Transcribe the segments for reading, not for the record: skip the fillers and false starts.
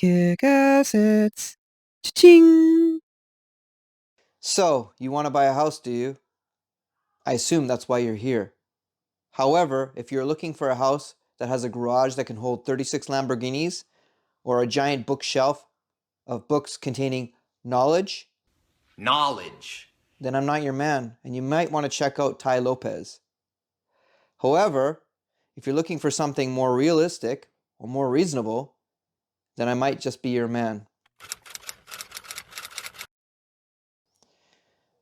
kick assets. Cha-ching! So, you want to buy a house, do you? I assume that's why you're here. However, if you're looking for a house that has a garage that can hold 36 Lamborghinis, or a giant bookshelf of books containing knowledge, then I'm not your man, and you might want to check out Tai Lopez. However, if you're looking for something more realistic or more reasonable, then I might just be your man.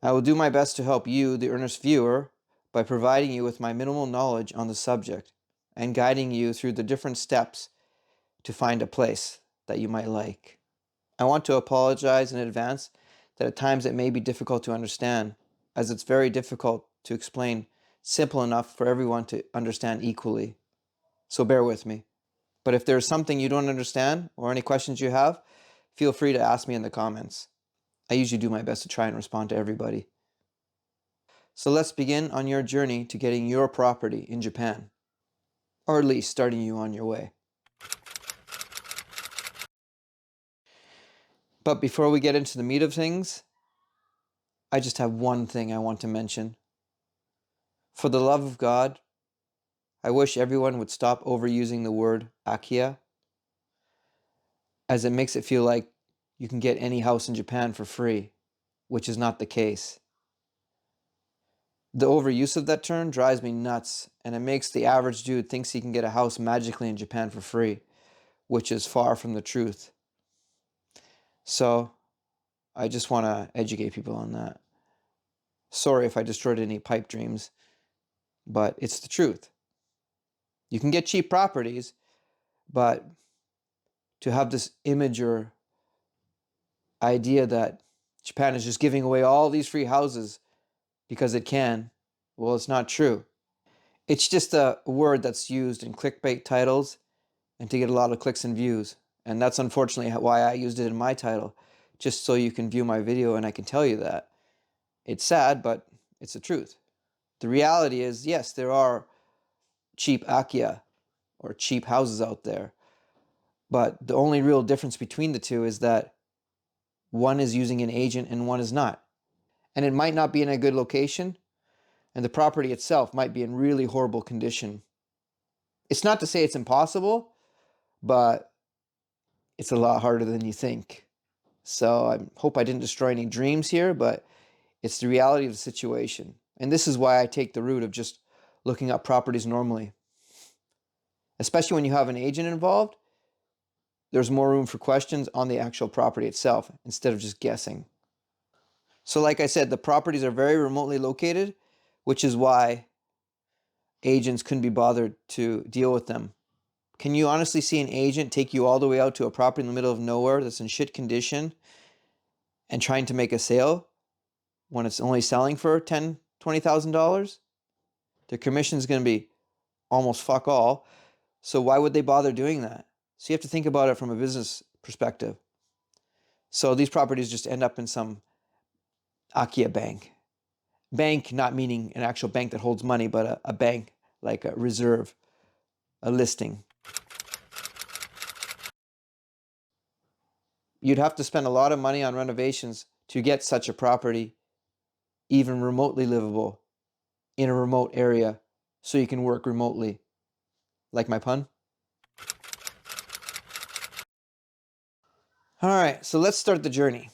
I will do my best to help you, the earnest viewer, by providing you with my minimal knowledge on the subject and guiding you through the different steps to find a place that you might like. I want to apologize in advance that at times it may be difficult to understand, as it's very difficult to explain simple enough for everyone to understand equally. So bear with me. But if there's something you don't understand or any questions you have, feel free to ask me in the comments. I usually do my best to try and respond to everybody. So let's begin on your journey to getting your property in Japan, or at least starting you on your way. But before we get into the meat of things, I just have one thing I want to mention. For the love of God, I wish everyone would stop overusing the word Akiya, as it makes it feel like you can get any house in Japan for free, which is not the case. The overuse of that term drives me nuts, and it makes the average dude thinks he can get a house magically in Japan for free, which is far from the truth. So, I just want to educate people on that. Sorry if I destroyed any pipe dreams, but it's the truth. You can get cheap properties, but to have this image or idea that Japan is just giving away all these free houses because it can, well, it's not true. It's just a word that's used in clickbait titles and to get a lot of clicks and views. And that's unfortunately why I used it in my title, just so you can view my video and I can tell you that. It's sad, but it's the truth. The reality is, yes, there are cheap Akiya or cheap houses out there, but the only real difference between the two is that one is using an agent and one is not. And it might not be in a good location, and the property itself might be in really horrible condition. It's not to say it's impossible, but it's a lot harder than you think. So I hope I didn't destroy any dreams here, but it's the reality of the situation. And this is why I take the route of just looking up properties normally. Especially when you have an agent involved, there's more room for questions on the actual property itself instead of just guessing. So like I said, the properties are very remotely located, which is why agents couldn't be bothered to deal with them. Can you honestly see an agent take you all the way out to a property in the middle of nowhere that's in shit condition and trying to make a sale when it's only selling for $10,000, $20,000? Their commission is going to be almost fuck all. So why would they bother doing that? So you have to think about it from a business perspective. So these properties just end up in some Akiya bank. Bank not meaning an actual bank that holds money, but a bank like a reserve, a listing. You'd have to spend a lot of money on renovations to get such a property even remotely livable in a remote area so you can work remotely. Like my pun? All right, so let's start the journey.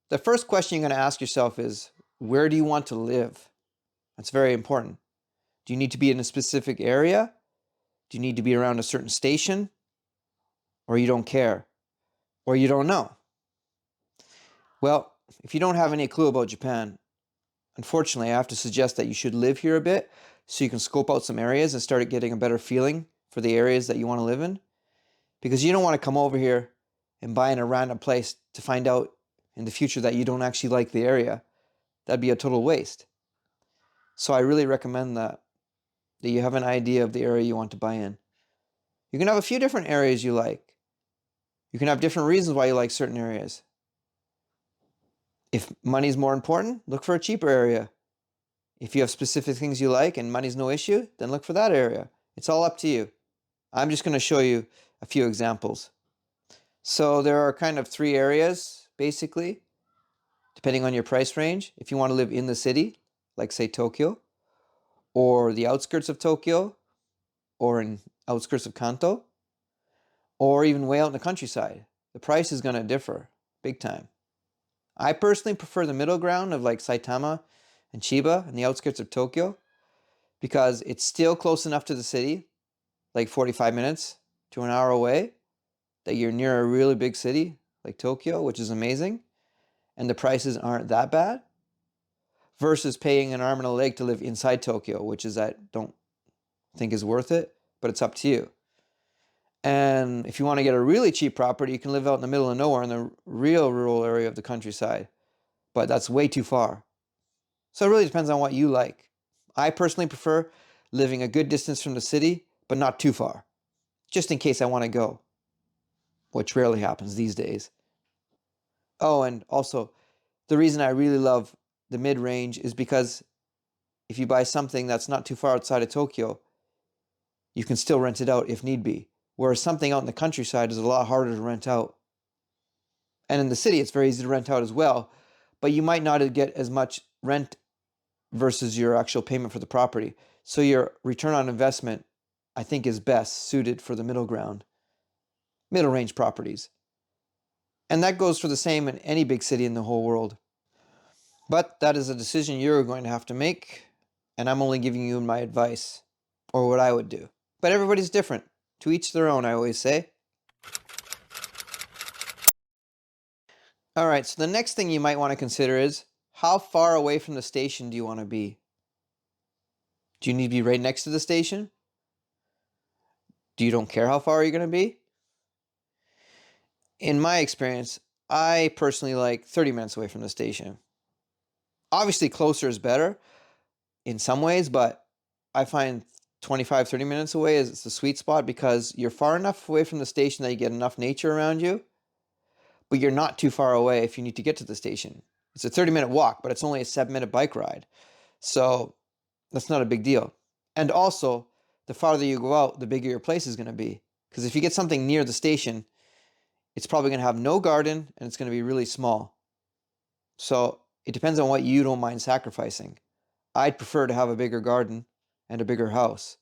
The first question you're going to ask yourself is, where do you want to live? That's very important. Do you need to be in a specific area? Do you need to be around a certain station? Or you don't care? Or you don't know? Well, if you don't have any clue about Japan, unfortunately, I have to suggest that you should live here a bit so you can scope out some areas and start getting a better feeling for the areas that you want to live in. Because you don't want to come over here and buy in a random place to find out in the future that you don't actually like the area. That'd be a total waste. So I really recommend that you have an idea of the area you want to buy in. You can have a few different areas you like. You can have different reasons why you like certain areas. If money's more important, look for a cheaper area. If you have specific things you like and money's no issue, then look for that area. It's all up to you. I'm just going to show you a few examples. So there are kind of three areas, basically, depending on your price range. If you want to live in the city, like say Tokyo, or the outskirts of Tokyo, or in outskirts of Kanto, or even way out in the countryside, the price is going to differ big time. I personally prefer the middle ground of like Saitama and Chiba and the outskirts of Tokyo because it's still close enough to the city, like 45 minutes to an hour away, that you're near a really big city like Tokyo, which is amazing, and the prices aren't that bad, versus paying an arm and a leg to live inside Tokyo, which is I don't think is worth it, but it's up to you. And if you want to get a really cheap property, you can live out in the middle of nowhere in the real rural area of the countryside, but that's way too far. So it really depends on what you like. I personally prefer living a good distance from the city, but not too far, just in case I want to go, which rarely happens these days. Oh, and also, the reason I really love the mid-range is because if you buy something that's not too far outside of Tokyo, you can still rent it out if need be. Whereas something out in the countryside is a lot harder to rent out. And in the city, it's very easy to rent out as well, but you might not get as much rent versus your actual payment for the property. So your return on investment, I think, is best suited for the middle ground, middle range properties. And that goes for the same in any big city in the whole world. But that is a decision you're going to have to make, and I'm only giving you my advice, or what I would do. But everybody's different. To each their own, I always say. All right, so the next thing you might want to consider is, how far away from the station do you want to be? Do you need to be right next to the station? Do you don't care how far you're going to be? In my experience, I personally like 30 minutes away from the station. Obviously, closer is better in some ways, but I find 25, 30 minutes away is the sweet spot because you're far enough away from the station that you get enough nature around you, but you're not too far away if you need to get to the station. It's a 30-minute walk, but it's only a 7-minute bike ride. So that's not a big deal. And also, the farther you go out, the bigger your place is going to be. Because if you get something near the station, it's probably going to have no garden and it's going to be really small. So it depends on what you don't mind sacrificing. I'd prefer to have a bigger garden and a bigger house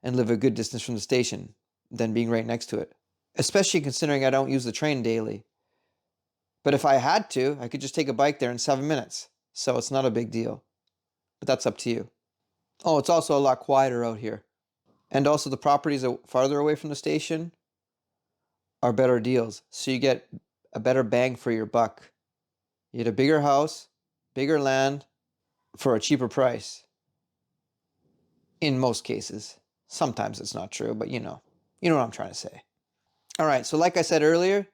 and live a good distance from the station than being right next to it, especially considering I don't use the train daily. But if I had to, I could just take a bike there in 7 minutes. So it's not a big deal. But that's up to you. Oh, it's also a lot quieter out here. And also the properties farther away from the station are better deals. So you get a better bang for your buck. You get a bigger house, bigger land for a cheaper price. In most cases. Sometimes it's not true, but you know what I'm trying to say. All right, so like I said earlier,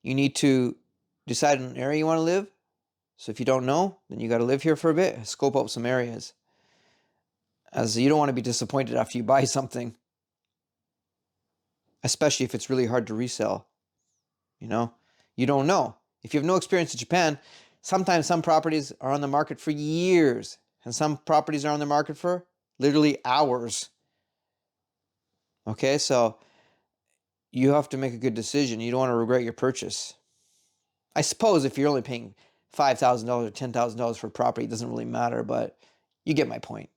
you need to decide on an area you want to live. So if you don't know, then you got to live here for a bit, scope out some areas. As you don't want to be disappointed after you buy something, especially if it's really hard to resell. You know, you don't know. If you have no experience in Japan, sometimes some properties are on the market for years, and some properties are on the market for literally hours. Okay, so you have to make a good decision. You don't want to regret your purchase. I suppose if you're only paying $5,000 or $10,000 for a property, it doesn't really matter, but you get my point.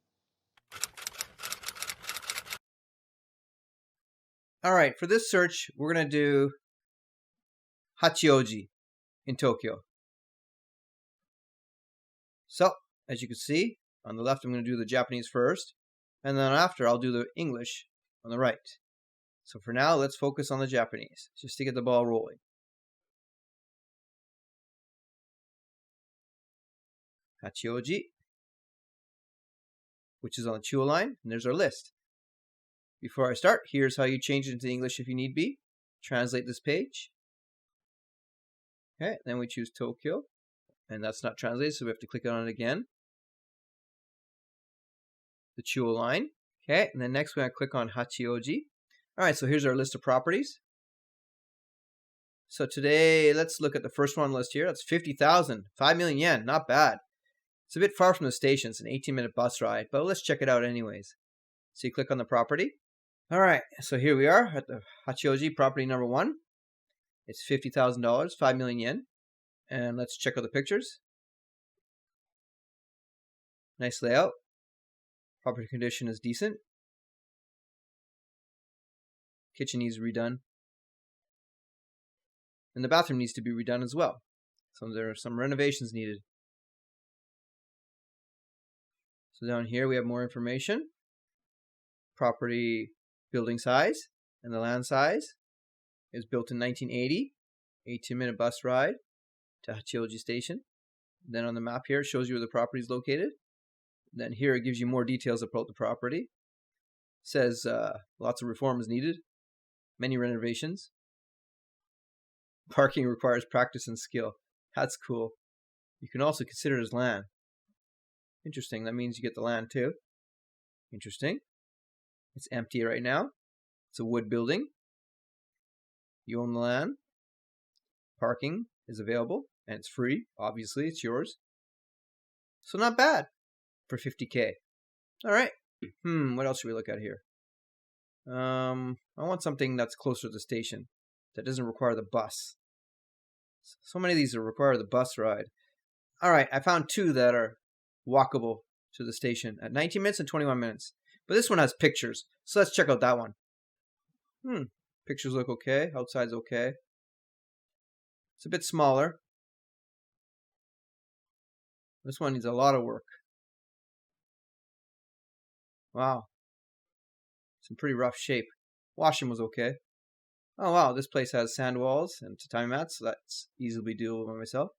All right, for this search, we're going to do Hachioji in Tokyo. So, as you can see, on the left, I'm going to do the Japanese first, and then after, I'll do the English on the right. So for now, let's focus on the Japanese, just to get the ball rolling. Hachioji, which is on the Chuo line, and there's our list. Before I start, here's how you change it into English if you need be. Translate this page. Okay, then we choose Tokyo, and that's not translated, so we have to click on it again. The Chuo line. Okay, and then next we're going to click on Hachioji. All right, so here's our list of properties. So today, let's look at the first one on the list here. That's 50,000, 5 million yen, not bad. It's a bit far from the station. It's an 18-minute bus ride, but let's check it out anyways. So you click on the property. All right, so here we are at the Hachioji property number 1. It's $50,000, 5 million yen. And let's check out the pictures. Nice layout. Property condition is decent. Kitchen needs redone. And the bathroom needs to be redone as well. So there are some renovations needed. So down here we have more information. Property building size and the land size. It was built in 1980. 18-minute bus ride to Hachioji Station. Then on the map here it shows you where the property is located. Then here it gives you more details about the property. It says lots of reform is needed. Many renovations. Parking requires practice and skill. That's cool. You can also consider it as land. Interesting. That means you get the land too. Interesting. It's empty right now. It's a wood building. You own the land. Parking is available and it's free. Obviously, it's yours. So not bad for 50K. All right. What else should we look at here? I want something that's closer to the station that doesn't require the bus. So many of these require the bus ride. All right, I found two that are walkable to the station at 19 minutes and 21 minutes. But this one has pictures, so let's check out that one. Pictures look okay. Outside's okay. It's a bit smaller. This one needs a lot of work. Wow. Some pretty rough shape. Washing was okay. Oh wow, this place has sand walls and tatami mats, so that's easily doable by myself.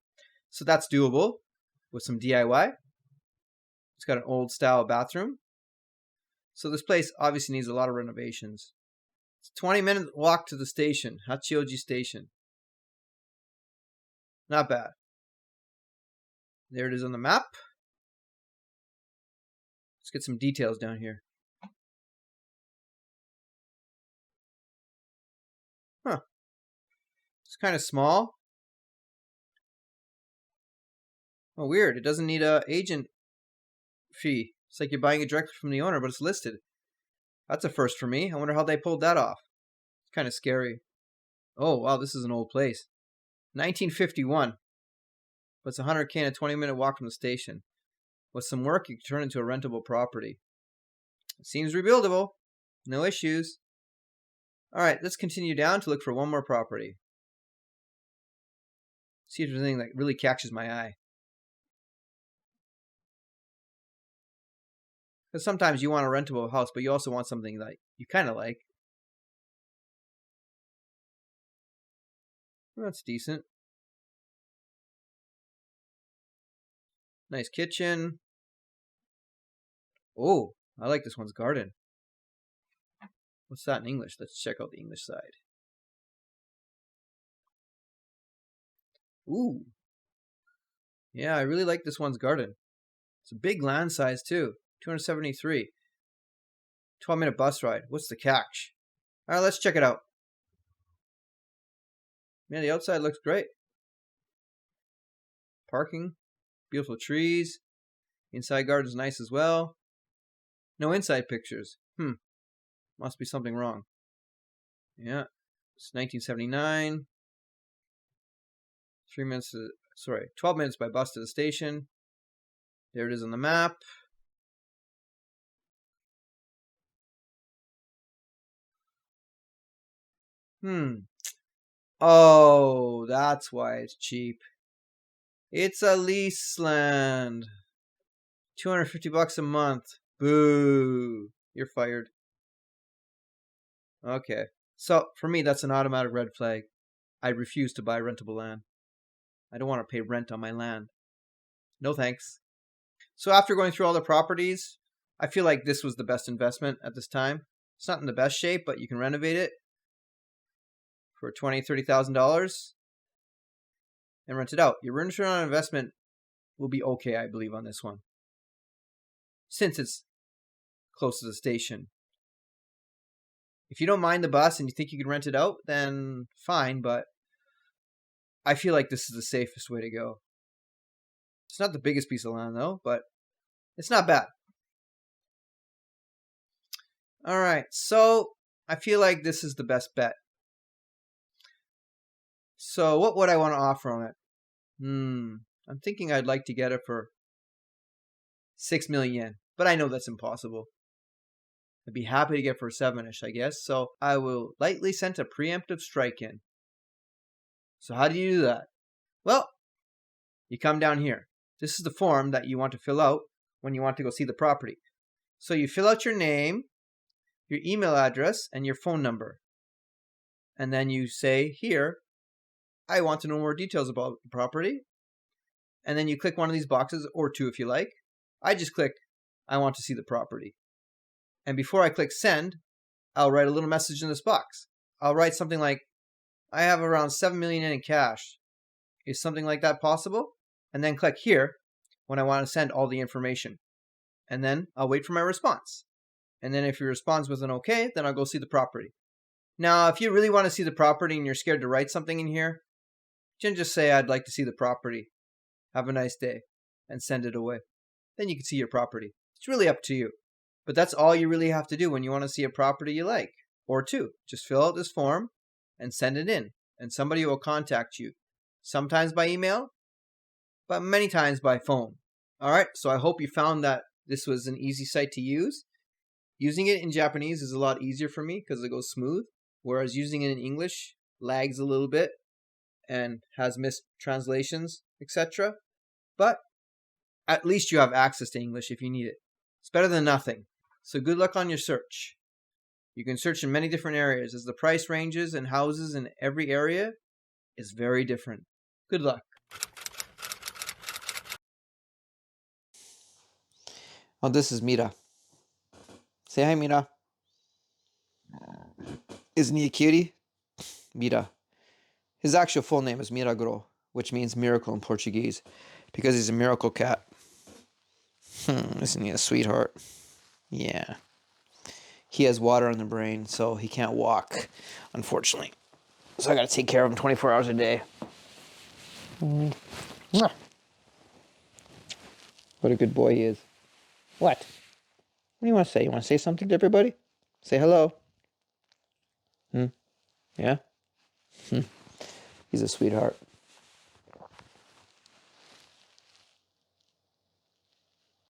So that's doable with some DIY. It's got an old style bathroom. So this place obviously needs a lot of renovations. It's a 20-minute walk to the station, Hachioji Station. Not bad. There it is on the map. Let's get some details down here. It's kind of small. Oh, weird. It doesn't need an agent fee. It's like you're buying it directly from the owner, but it's listed. That's a first for me. I wonder how they pulled that off. It's kind of scary. Oh, wow, this is an old place. 1951. But it's 100K and a 20-minute walk from the station. With some work, you can turn it into a rentable property. It seems rebuildable. No issues. All right, let's continue down to look for one more property. See if there's anything that really catches my eye. Because sometimes you want a rentable house, but you also want something that you kind of like. Well, that's decent. Nice kitchen. Oh, I like this one's garden. What's that in English? Let's check out the English side. Ooh. Yeah, I really like this one's garden. It's a big land size too. 273. 12-minute bus ride. What's the catch? All right, let's check it out. Man, the outside looks great. Parking. Beautiful trees. Inside garden's nice as well. No inside pictures. Must be something wrong. Yeah. It's 1979. 12 minutes by bus to the station. There it is on the map. Oh, that's why it's cheap. It's a lease land. $250 a month. Boo. You're fired. Okay. So, for me, that's an automatic red flag. I refuse to buy rentable land. I don't want to pay rent on my land. No thanks. So after going through all the properties, I feel like this was the best investment at this time. It's not in the best shape, but you can renovate it for $20,000, $30,000 and rent it out. Your return on investment will be okay, I believe, on this one, since it's close to the station. If you don't mind the bus and you think you can rent it out, then fine, but I feel like this is the safest way to go. It's not the biggest piece of land, though, but it's not bad. All right, so I feel like this is the best bet. So what would I want to offer on it? I'm thinking I'd like to get it for 6 million yen, but I know that's impossible. I'd be happy to get for 7-ish, I guess, so I will lightly send a preemptive strike in. So how do you do that? Well, you come down here. This is the form that you want to fill out when you want to go see the property. So you fill out your name, your email address, and your phone number. And then you say here, I want to know more details about the property. And then you click one of these boxes, or two if you like. I just click, I want to see the property. And before I click send, I'll write a little message in this box. I'll write something like, I have around 7 million yen in cash. Is something like that possible? And then click here when I want to send all the information. And then I'll wait for my response. And then if he responds with an okay, then I'll go see the property. Now, if you really want to see the property and you're scared to write something in here, you can just say, I'd like to see the property. Have a nice day. And send it away. Then you can see your property. It's really up to you. But that's all you really have to do when you want to see a property you like. Or two, just fill out this form and send it in. And somebody will contact you. Sometimes by email, but many times by phone. Alright, so I hope you found that this was an easy site to use. Using it in Japanese is a lot easier for me because it goes smooth. Whereas using it in English lags a little bit and has mistranslations, etc. But at least you have access to English if you need it. It's better than nothing. So good luck on your search. You can search in many different areas as the price ranges and houses in every area is very different. Good luck. Oh, this is Mira. Say hi, Mira. Isn't he a cutie? Mira. His actual full name is Miragro, which means miracle in Portuguese, because he's a miracle cat. Isn't he a sweetheart? Yeah. He has water on the brain, so he can't walk, unfortunately. So I gotta take care of him 24 hours a day. What a good boy he is. What? What do you want to say? You want to say something to everybody? Say hello. Yeah? He's a sweetheart.